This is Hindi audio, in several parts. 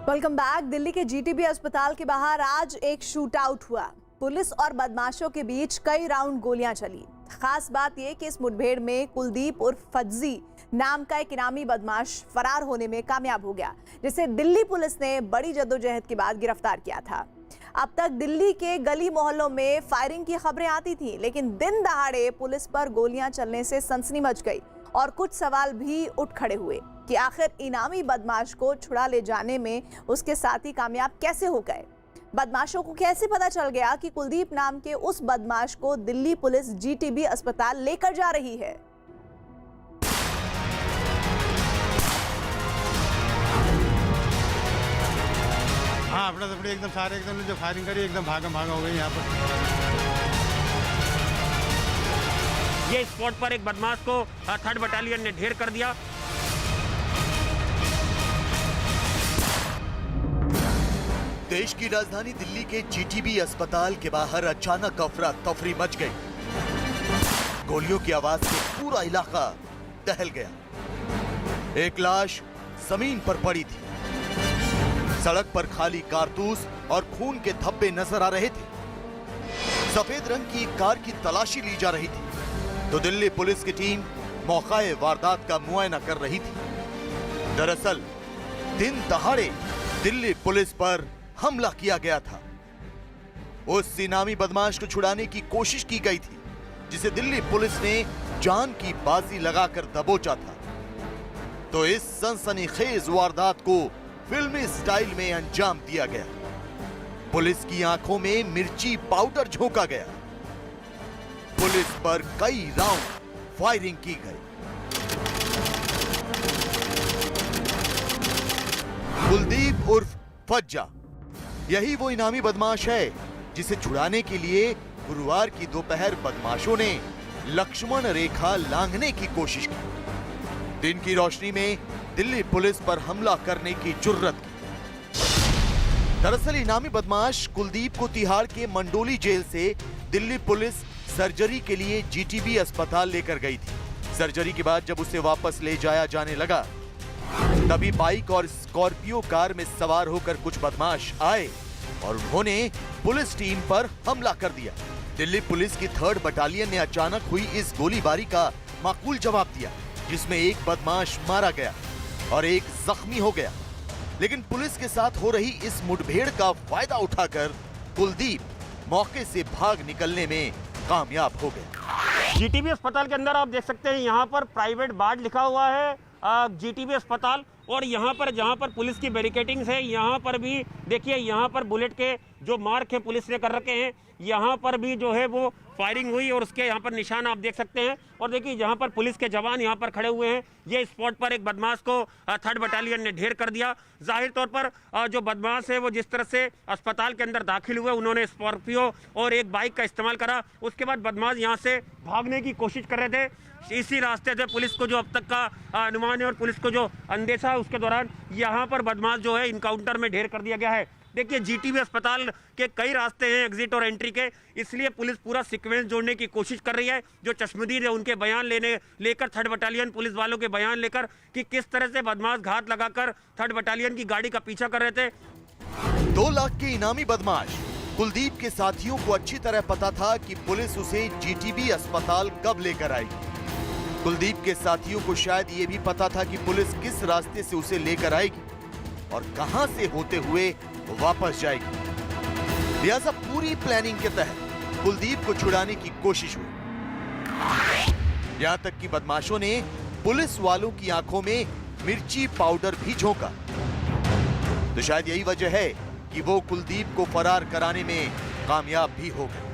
Welcome back. दिल्ली के जीटीबी अस्पताल के बाहर आज एक शूट आउट हुआ। पुलिस और बदमाशों के बीच कई राउंड गोलियां चली। खास बात यह कि इस मुठभेड़ में कुलदीप उर्फ फज्जी नाम का एक इनामी बदमाश फरार होने में कामयाब हो गया, जिसे दिल्ली पुलिस ने बड़ी जद्दोजहद के बाद गिरफ्तार किया था। अब तक दिल्ली के गली मोहल्लों में फायरिंग की खबरें आती थी, लेकिन दिन दहाड़े पुलिस पर गोलियां चलने से सनसनी मच गई और कुछ सवाल भी उठ खड़े हुए कि आखिर इनामी बदमाश को छुड़ा ले जाने में उसके साथी कामयाब कैसे हो गए। बदमाशों को कैसे पता चल गया कि कुलदीप नाम के उस बदमाश को दिल्ली पुलिस जीटीबी अस्पताल लेकर जा रही है। हाँ, अपना सब एकदम सारे एकदम जो फायरिंग करी एकदम भागा हो गई यहाँ पर। ये स्पॉट पर एक बदमाश को 3rd बटालियन ने ढेर कर दिया। देश की राजधानी दिल्ली के जीटीबी अस्पताल के बाहर अचानक अफरा तफरी मच गई। गोलियों की आवाज से पूरा इलाका दहल गया। एक लाश जमीन पर पड़ी थी। सड़क पर खाली कारतूस और खून के धब्बे नजर आ रहे थे। सफेद रंग की एक कार की तलाशी ली जा रही थी तो दिल्ली पुलिस की टीम मौकाए वारदात का मुआयना कर रही थी। दरअसल दिन दहाड़े दिल्ली पुलिस पर हमला किया गया था। उस इनामी बदमाश को छुड़ाने की कोशिश की गई थी, जिसे दिल्ली पुलिस ने जान की बाजी लगाकर दबोचा था। तो इस सनसनीखेज वारदात को फिल्मी स्टाइल में अंजाम दिया गया। पुलिस की आंखों में मिर्ची पाउडर झोंका गया। पुलिस पर कई राउंड फायरिंग की गई। कुलदीप उर्फ फज्जा, यही वो इनामी बदमाश है जिसे छुड़ाने के लिए गुरुवार की दोपहर बदमाशों ने लक्ष्मण रेखा लांघने की कोशिश की। दिन की रोशनी में दिल्ली पुलिस पर हमला करने की जुर्रत की। दरअसल इनामी बदमाश कुलदीप को तिहाड़ के मंडोली जेल से दिल्ली पुलिस सर्जरी के लिए जीटीबी अस्पताल लेकर गई थी। सर्जरी के बाद जब उसे वापस ले जाया जाने लगा, तभी बाइक और स्कॉर्पियो कार में सवार होकर कुछ बदमाश आए और उन्होंने पुलिस टीम पर हमला कर दिया। दिल्ली पुलिस की 3rd बटालियन ने अचानक हुई इस गोलीबारी का माकूल जवाब दिया, जिसमें एक बदमाश मारा गया और एक जख्मी हो गया। लेकिन पुलिस के साथ हो रही इस मुठभेड़ का फायदा उठाकर कुलदीप मौके से भाग निकलने में कामयाब हो गए। जीटीबी अस्पताल के अंदर आप देख सकते हैं, यहाँ पर प्राइवेट वार्ड लिखा हुआ है जीटीबी अस्पताल, और यहाँ पर जहाँ पर पुलिस की बैरिकेटिंग्स है, यहाँ पर भी देखिए, यहाँ पर बुलेट के जो मार्क है पुलिस ने कर रखे हैं। यहाँ पर भी जो है वो फायरिंग हुई और उसके यहाँ पर निशान आप देख सकते हैं। और देखिए यहाँ पर पुलिस के जवान यहाँ पर खड़े हुए हैं। ये स्पॉट पर एक बदमाश को 3rd बटालियन ने ढेर कर दिया। जाहिर तौर पर जो बदमाश है वो जिस तरह से अस्पताल के अंदर दाखिल हुए, उन्होंने स्कॉर्पियो और एक बाइक का इस्तेमाल करा। उसके बाद बदमाश यहाँ से भागने की कोशिश कर रहे थे। इसी रास्ते से पुलिस को जो अब तक का अनुमान है और पुलिस को जो अंदेशा है, उसके दौरान यहाँ पर बदमाश जो है इनकाउंटर में ढेर कर दिया गया है। देखिए जीटीबी अस्पताल के कई रास्ते हैं एग्जिट और एंट्री के, इसलिए पुलिस पूरा सीक्वेंस जोड़ने की कोशिश कर रही है। जो चश्मदीद है उनके बयान लेकर 3rd बटालियन पुलिस वालों के बयान लेकर कि किस तरह से बदमाश घात लगाकर 3rd बटालियन की गाड़ी का पीछा कर रहे थे। 2 लाख के इनामी बदमाश कुलदीप के साथियों को अच्छी तरह पता था कि पुलिस उसे जीटीबी अस्पताल कब लेकर आएगी। कुलदीप के साथियों को शायद ये भी पता था कि पुलिस किस रास्ते से उसे लेकर आएगी और कहां से होते हुए वापस जाएगी। लिहाजा पूरी प्लानिंग के तहत कुलदीप को छुड़ाने की कोशिश हुई। यहां तक कि बदमाशों ने पुलिस वालों की आंखों में मिर्ची पाउडर भी झोंका। तो शायद यही वजह है कि वो कुलदीप को फरार कराने में कामयाब भी हो गए।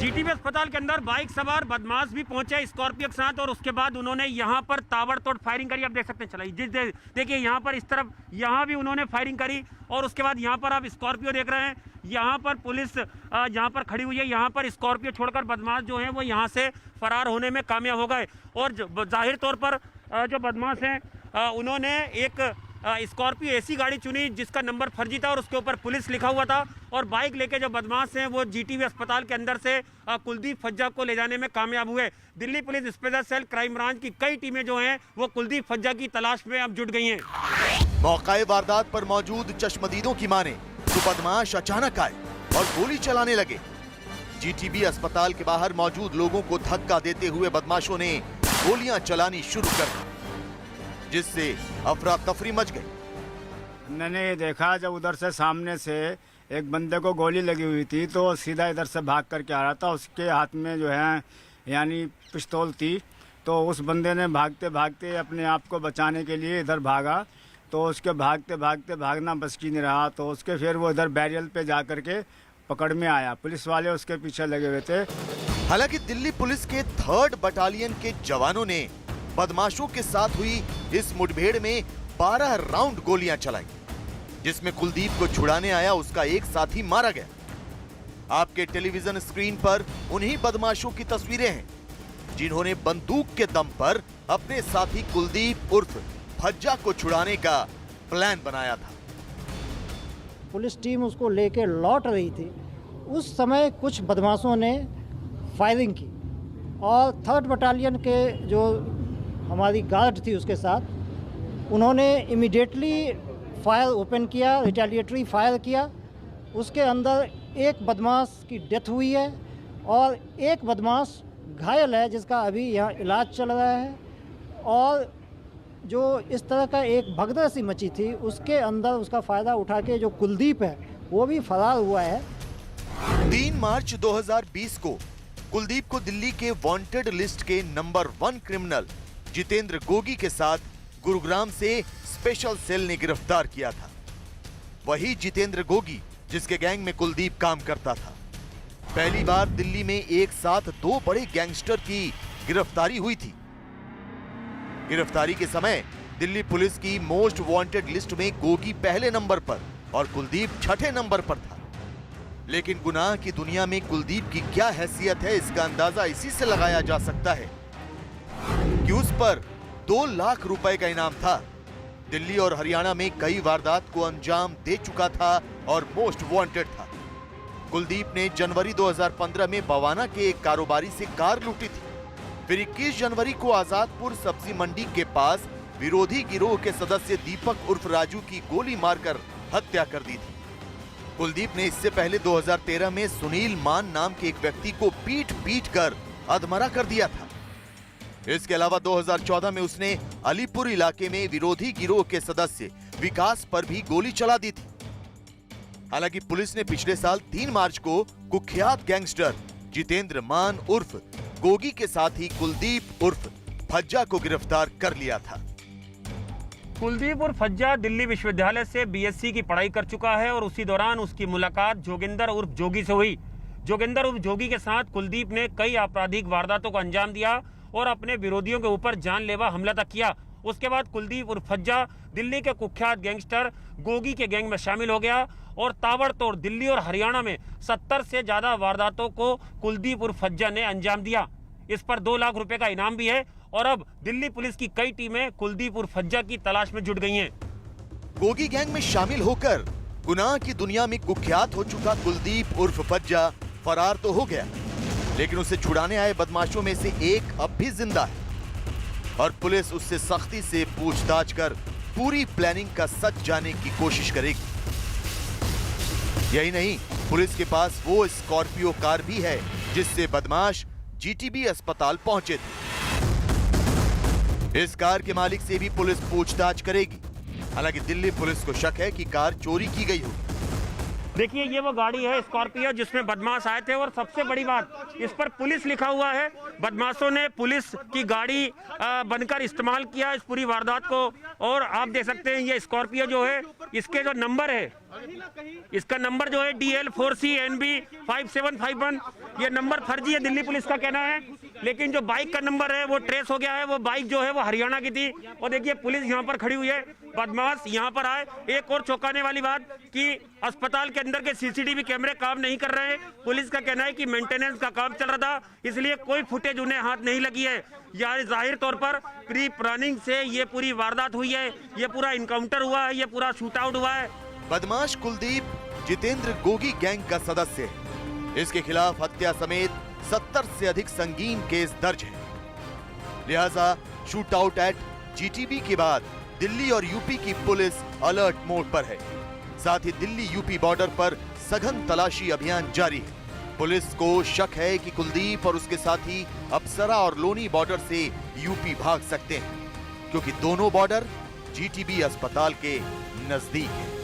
जीटीबी अस्पताल के अंदर बाइक सवार बदमाश भी पहुंचे स्कॉर्पियो के साथ, और उसके बाद उन्होंने यहां पर ताबड़तोड़ फायरिंग करी। आप देख सकते हैं, चलाइए देखिए यहाँ पर इस तरफ यहाँ भी उन्होंने फायरिंग करी। और उसके बाद यहाँ पर आप स्कॉर्पियो देख रहे हैं, यहाँ पर पुलिस यहाँ पर खड़ी हुई है। यहाँ पर स्कॉर्पियो छोड़कर बदमाश जो है वो यहाँ से फरार होने में कामयाब हो गए। और जाहिर तौर पर जो बदमाश हैं उन्होंने एक स्कॉर्पियो ऐसी गाड़ी चुनी जिसका नंबर फर्जी था और उसके ऊपर पुलिस लिखा हुआ था, और बाइक लेके जो बदमाश हैं वो जीटीबी अस्पताल के अंदर से कुलदीप फज्जा को ले जाने में कामयाब हुए। Delhi police special cell crime branch की कई टीमें जो हैं वो कुलदीप फज्जा की तलाश में अब जुट गई हैं। मौकाए वारदात पर मौजूद चश्मदीदों की माने तो बदमाश अचानक आए और गोली चलाने लगे। जीटीबी अस्पताल के बाहर मौजूद लोगों को धक्का देते हुए बदमाशों ने गोलियां चलानी शुरू कर दी, जिससे अफरा तफरी मच गई। मैंने ये देखा जब उधर से सामने से एक बंदे को गोली लगी हुई थी तो सीधा इधर से भाग करके आ रहा था। उसके हाथ में जो है यानी पिस्तौल थी, तो उस बंदे ने भागते भागते अपने आप को बचाने के लिए इधर भागा, तो उसके भागते भागते भागना बस की नहीं रहा, तो उसके फिर वो इधर बैरियल पे जा करके पकड़ में आया। पुलिस वाले उसके पीछे लगे हुए थे। हालांकि दिल्ली पुलिस के 3rd बटालियन के जवानों ने बदमाशों के साथ हुई इस मुठभेड़ में 12 राउंड गोलियां चलाई, जिसमें कुलदीप को छुड़ाने आया उसका एक साथी मारा गया। आपके टेलीविजन स्क्रीन पर उन्हीं बदमाशों की तस्वीरें हैं जिन्होंने बंदूक के दम पर अपने साथी कुलदीप उर्फ फज्जा को छुड़ाने का प्लान बनाया था। पुलिस टीम उसको लेकर लौट रही थी, उस समय कुछ बदमाशों ने फायरिंग की और 3rd बटालियन के जो हमारी गार्ड थी उसके साथ, उन्होंने इमीडिएटली फायर ओपन किया, रिटेलिएटरी फायर किया। उसके अंदर एक बदमाश की डेथ हुई है और एक बदमाश घायल है जिसका अभी यहाँ इलाज चल रहा है। और जो इस तरह का एक भगदड़ सी मची थी उसके अंदर उसका फ़ायदा उठा के जो कुलदीप है वो भी फरार हुआ है। 3 मार्च 2020 को कुलदीप को दिल्ली के वांटेड लिस्ट के नंबर 1 क्रिमिनल जितेंद्र गोगी के साथ गुरुग्राम से स्पेशल सेल ने गिरफ्तार किया था। वही जितेंद्र गोगी जिसके गैंग में कुलदीप काम करता था। पहली बार दिल्ली में एक साथ 2 बड़े गैंगस्टर की गिरफ्तारी हुई थी। गिरफ्तारी के समय दिल्ली पुलिस की मोस्ट वांटेड लिस्ट में गोगी पहले नंबर पर और कुलदीप 6ठे नंबर पर था। लेकिन गुनाह की दुनिया में कुलदीप की क्या हैसियत है, इसका अंदाजा इसी से लगाया जा सकता है कि उस पर 2 लाख रुपए का इनाम था। दिल्ली और हरियाणा में कई वारदात को अंजाम दे चुका था और मोस्ट वांटेड था। कुलदीप ने जनवरी 2015 में बवाना के एक कारोबारी से कार लूटी थी। फिर 21 जनवरी को आजादपुर सब्जी मंडी के पास विरोधी गिरोह के सदस्य दीपक उर्फ राजू की गोली मारकर हत्या कर दी थी। कुलदीप ने इससे पहले 2013 में सुनील मान नाम के एक व्यक्ति को पीट कर अधमरा कर दिया था। इसके अलावा 2014 में उसने अलीपुर इलाके में विरोधी गिरोह के सदस्य विकास पर भी गोली चला दी थी। हालांकि पुलिस ने पिछले साल 3 मार्च को कुख्यात गैंगस्टर जितेंद्र मान उर्फ गोगी के साथ ही कुलदीप उर्फ फज्जा को गिरफ्तार कर लिया था। कुलदीप उर्फ फज्जा दिल्ली विश्वविद्यालय से बीएससी की पढ़ाई कर चुका है और उसी दौरान उसकी मुलाकात जोगिंदर उर्फ जोगी से हुई। जोगिंदर उर्फ जोगी के साथ कुलदीप ने कई आपराधिक वारदातों को अंजाम दिया और अपने विरोधियों के ऊपर जानलेवा हमला तक किया। उसके बाद कुलदीप उर्फ फज्जा दिल्ली के कुख्यात गैंगस्टर गोगी के गैंग में शामिल हो गया और ताबड़तोड़ दिल्ली और हरियाणा में 70 से ज्यादा वारदातों को कुलदीप उर्फ फज्जा ने अंजाम दिया। इस पर 2 लाख रुपए का इनाम भी है और अब दिल्ली पुलिस की कई टीमें कुलदीप उर्फ फज्जा की तलाश में जुट गई हैं। गोगी गैंग में शामिल होकर गुनाह की दुनिया में कुख्यात हो चुका कुलदीप उर्फ फज्जा फरार तो हो गया, लेकिन उसे छुड़ाने आए बदमाशों में से एक अब भी जिंदा है और पुलिस उससे सख्ती से पूछताछ कर पूरी प्लानिंग का सच जानने की कोशिश करेगी। यही नहीं, पुलिस के पास वो स्कॉर्पियो कार भी है जिससे बदमाश जीटीबी अस्पताल पहुंचे थे। इस कार के मालिक से भी पुलिस पूछताछ करेगी। हालांकि दिल्ली पुलिस को शक है कि कार चोरी की गई होगी। देखिए ये वो गाड़ी है स्कॉर्पियो जिसमें बदमाश आए थे और सबसे बड़ी बात इस पर पुलिस लिखा हुआ है। बदमाशों ने पुलिस की गाड़ी बनकर इस्तेमाल किया इस पूरी वारदात को। और आप देख सकते हैं ये स्कॉर्पियो जो है इसके जो नंबर है, इसका नंबर जो है DL4CNB 5751, ये नंबर फर्जी है दिल्ली पुलिस का कहना है। लेकिन जो बाइक का नंबर है वो ट्रेस हो गया है। वो बाइक जो है वो हरियाणा की थी। और देखिए पुलिस यहाँ पर खड़ी हुई है, बदमाश यहाँ पर आए। एक और चौंकाने वाली बात कि अस्पताल के अंदर के CCTV कैमरे काम नहीं कर रहे हैं। पुलिस का कहना है कि मेंटेनेंस का काम चल रहा था, इसलिए कोई फुटेज उन्हें हाथ नहीं लगी है। यानी जाहिर तौर पर प्री प्लानिंग से ये पूरी वारदात हुई है, ये पूरा इनकाउंटर हुआ है, ये पूरा शूट आउट हुआ है। बदमाश कुलदीप जितेंद्र गोगी गैंग का सदस्य है। इसके खिलाफ हत्या समेत 70 से अधिक संगीन केस दर्ज है। लिहाजा शूट आउट एट GTB के बाद दिल्ली और यूपी की पुलिस अलर्ट मोड पर है। साथ ही दिल्ली यूपी बॉर्डर पर सघन तलाशी अभियान जारी है। पुलिस को शक है कि कुलदीप और उसके साथी अप्सरा और लोनी बॉर्डर से यूपी भाग सकते हैं, क्योंकि दोनों बॉर्डर जीटीबी अस्पताल के नजदीक है।